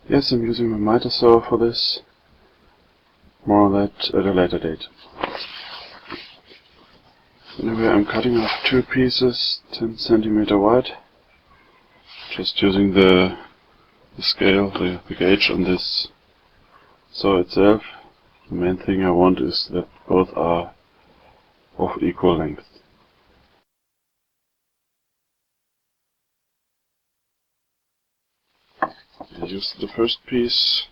Yes, I'm using my mitre saw for this. More on that at a later date. Anyway, I'm cutting off two pieces, 10 cm wide. Just using the scale, the gauge on this saw itself. The main thing I want is that both are of equal length. I use the first piece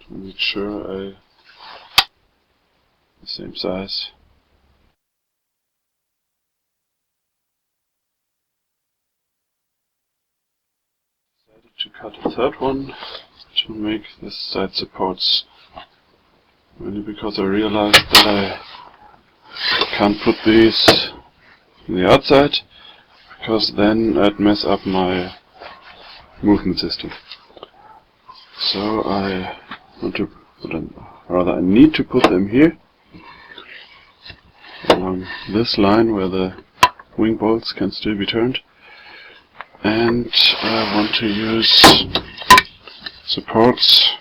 to make sure the same size. Decided to cut a third one to make the side supports. Only because I realized that I can't put these on the outside, because then I'd mess up my movement system. So I want to put them, rather I need to put them here along this line where the wing bolts can still be turned, and I want to use supports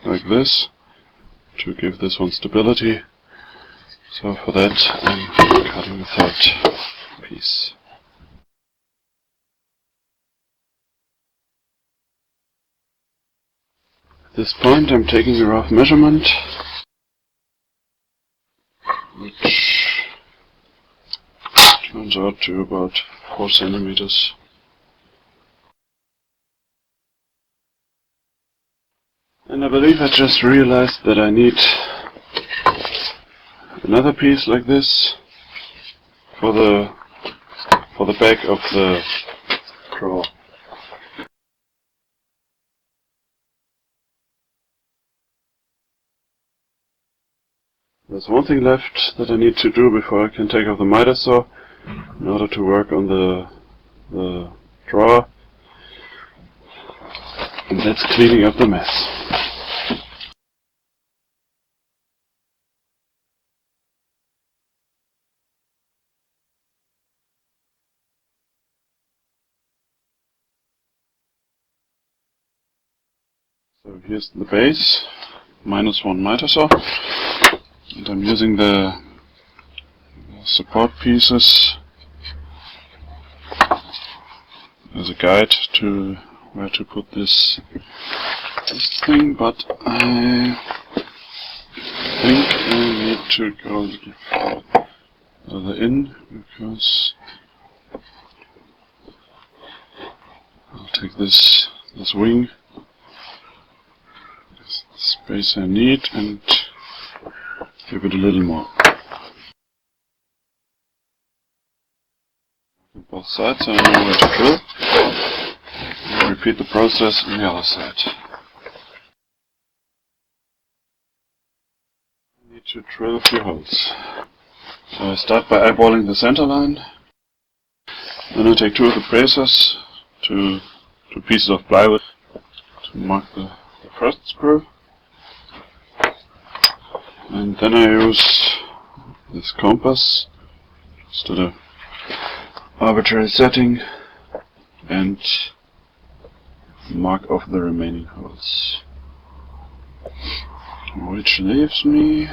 like this to give this one stability. So for that I'm cutting the third piece. At this point I'm taking a rough measurement, which turns out to about 4 centimeters. And I believe I just realized that I need another piece like this for the back of the drawer. There's one thing left that I need to do before I can take off the mitre saw in order to work on the drawer, and that's cleaning up the mess. So here's the base, -1 mitre saw, and I'm using the support pieces as a guide to where to put this thing, but I think I need to go a little further in, because I'll take this wing, this space I need, and give it a little more. Both sides, so I know where to drill. I'll repeat the process on the other side. I need to drill a few holes. So I start by eyeballing the center line. Then I take two of the bracers, two pieces of plywood to mark the first screw. And then I use this compass just at an arbitrary setting and mark off the remaining holes, which leaves me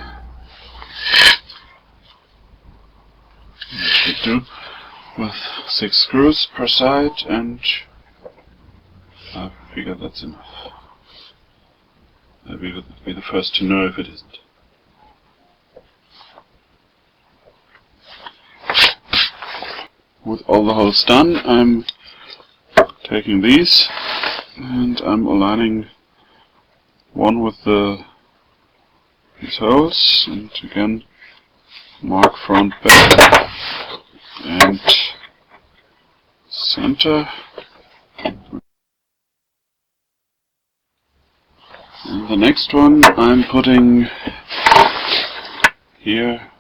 with 6 screws per side, and I figure that's enough. I'll be the first to know if it isn't. With all the holes done, I'm taking these and I'm aligning one with these holes, and again mark front, back and center. And the next one I'm putting here,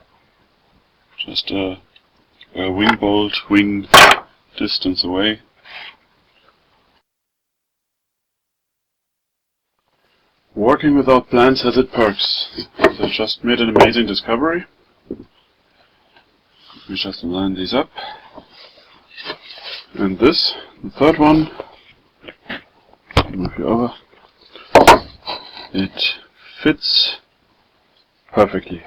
just a wing bolt, wing distance away. Working without plans has its perks. I just made an amazing discovery. We just line these up. And this, the third one, move you over, it fits perfectly.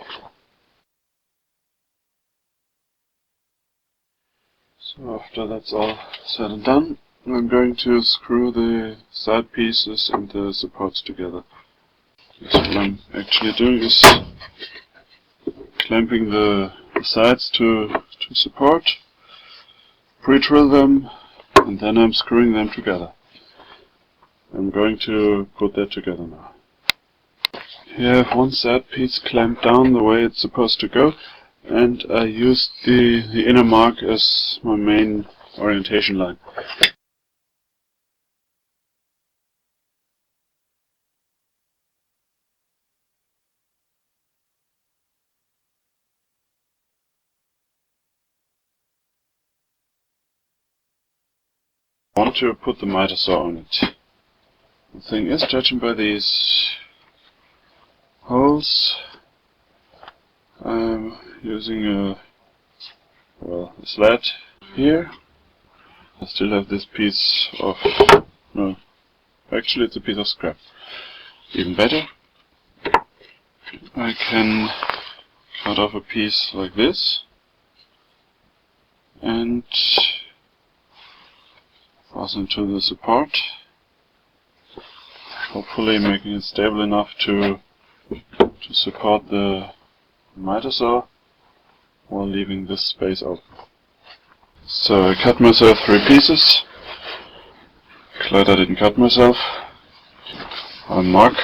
So after that's all said and done, I'm going to screw the side pieces and the supports together. So what I'm actually doing is clamping the sides to support, pre-drill them, and then I'm screwing them together. I'm going to put that together now. Here I have one side piece clamped down the way it's supposed to go, and I used the inner mark as my main orientation line. I want to put the mitre saw on it. The thing is, judging by these holes, I'm using a slat here. I still have this piece of, no, actually it's a piece of scrap. Even better, I can cut off a piece like this and fasten to the support, hopefully making it stable enough to support the mitre saw while leaving this space open. So I cut myself 3 pieces. Glad I didn't cut myself. I'll mark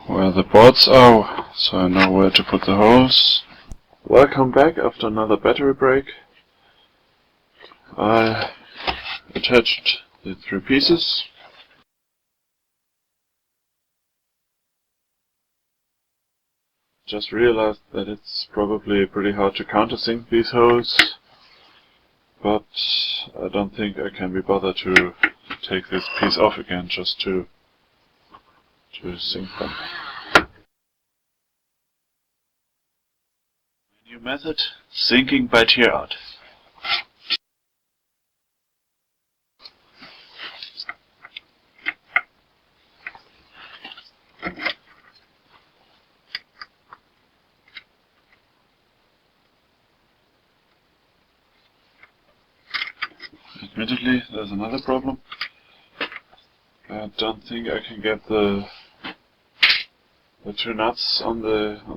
where the boards are, so I know where to put the holes. Welcome back after another battery break. I attached the 3 pieces. Just realized that it's probably pretty hard to countersink these holes, but I don't think I can be bothered to take this piece off again just to sink them. New method, sinking by tear out. Admittedly, there's another problem. I don't think I can get the 2 nuts on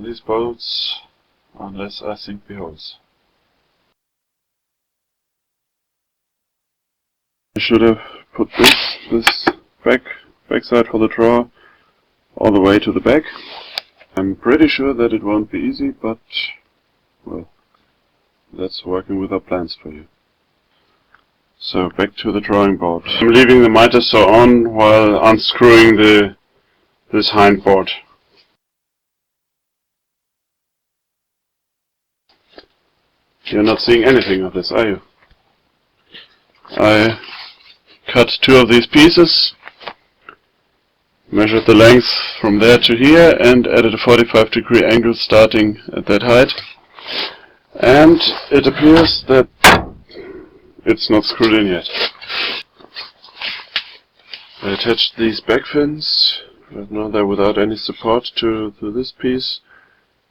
these bolts unless I sink the holes. I should have put this backside for the drawer all the way to the back. I'm pretty sure that it won't be easy, but well, that's working with our plans for you. So back to the drawing board. I'm leaving the mitre saw on while unscrewing this hind board. You're not seeing anything of this, are you? I cut 2 of these pieces, measured the length from there to here, and added a 45-degree angle starting at that height. And it appears that it's not screwed in yet. I attached these back fins, but now they're without any support to this piece.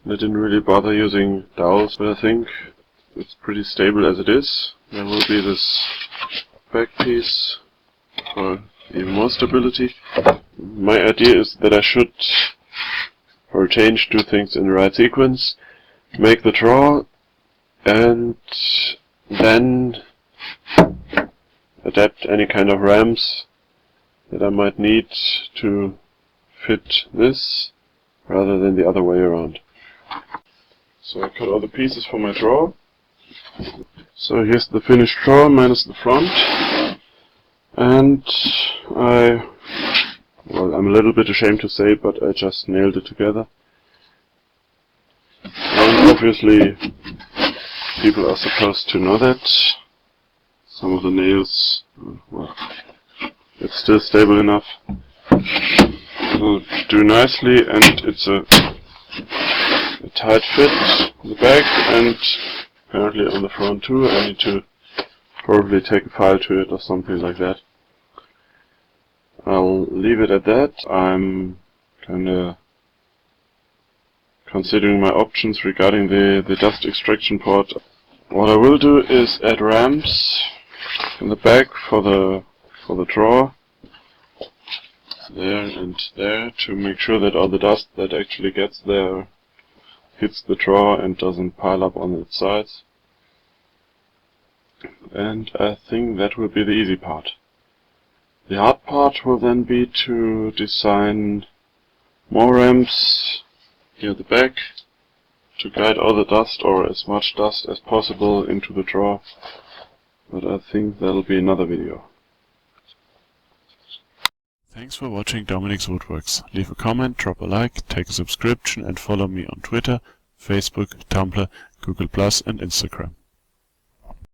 I didn't really bother using dowels, but I think it's pretty stable as it is. There will be this back piece for even more stability. My idea is that I should, for a change, do things in the right sequence, make the draw, and then adapt any kind of rams that I might need to fit this, rather than the other way around. So I cut all the pieces for my drawer. So here's the finished drawer minus the front, and I'm a little bit ashamed to say, but I just nailed it together. And obviously people are supposed to know that. Some of the nails, well, it's still stable enough. It will do nicely, and it's a tight fit on the back, and apparently on the front too. I need to probably take a file to it or something like that. I'll leave it at that. I'm kinda considering my options regarding the dust extraction port. What I will do is add ramps in the back for the drawer, there and there, to make sure that all the dust that actually gets there hits the drawer and doesn't pile up on its sides. And I think that will be the easy part. The hard part will then be to design more ramps here at the back to guide all the dust, or as much dust as possible, into the drawer. But I think that'll be another video. Thanks for watching Dominic's Woodworks. Leave a comment, drop a like, take a subscription and follow me on Twitter, Facebook, Tumblr, Google+, and Instagram.